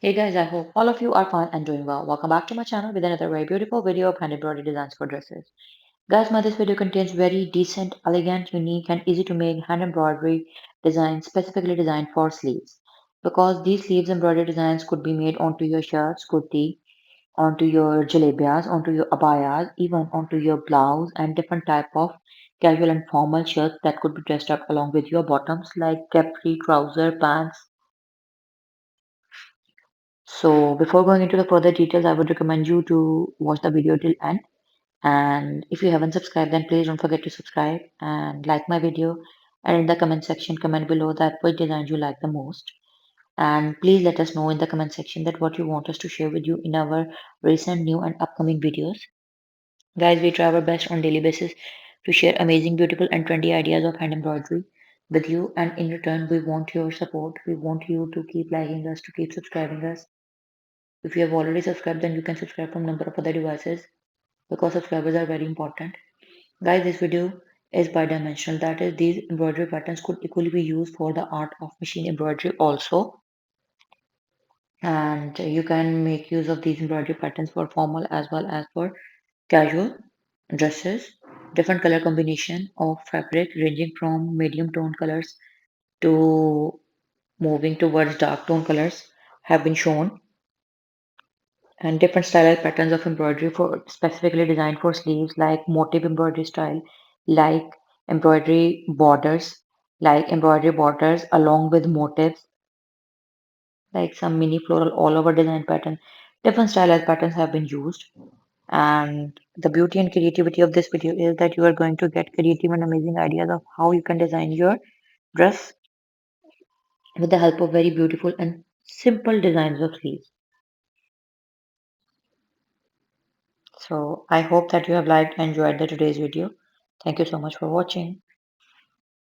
Hey guys, I hope all of you are fine and doing well. Welcome back to my channel with another very beautiful video of hand embroidery designs for dresses. Guys, this video contains very decent, elegant, unique and easy to make hand embroidery designs specifically designed for sleeves. Because these sleeves embroidery designs could be made onto your shirts, kurti, onto your jalebias, onto your abayas, even onto your blouse and different type of casual and formal shirts that could be dressed up along with your bottoms like capri, trouser, pants. So before going into the further details, I would recommend you to watch the video till end. And if you haven't subscribed, then please don't forget to subscribe and like my video. And in the comment section, comment below that which design you like the most. And please let us know in the comment section that what you want us to share with you in our recent, new, and upcoming videos. Guys, we try our best on daily basis to share amazing, beautiful, and trendy ideas of hand embroidery with you. And in return, we want your support. We want you to keep liking us, to keep subscribing us. If you have already subscribed, then you can subscribe from number of other devices because subscribers are very important. Guys, this video is bidimensional. That is, these embroidery patterns could equally be used for the art of machine embroidery also. And you can make use of these embroidery patterns for formal as well as for casual dresses. Different color combination of fabric ranging from medium tone colors to moving towards dark tone colors have been shown, and different stylized patterns of embroidery for specifically designed for sleeves like motif embroidery style, like embroidery borders, like embroidery borders along with motifs, like some mini floral all over design pattern. Different stylized patterns have been used. And the beauty and creativity of this video is that you are going to get creative and amazing ideas of how you can design your dress with the help of very beautiful and simple designs of sleeves. So I hope that you have liked and enjoyed the today's video. Thank you so much for watching.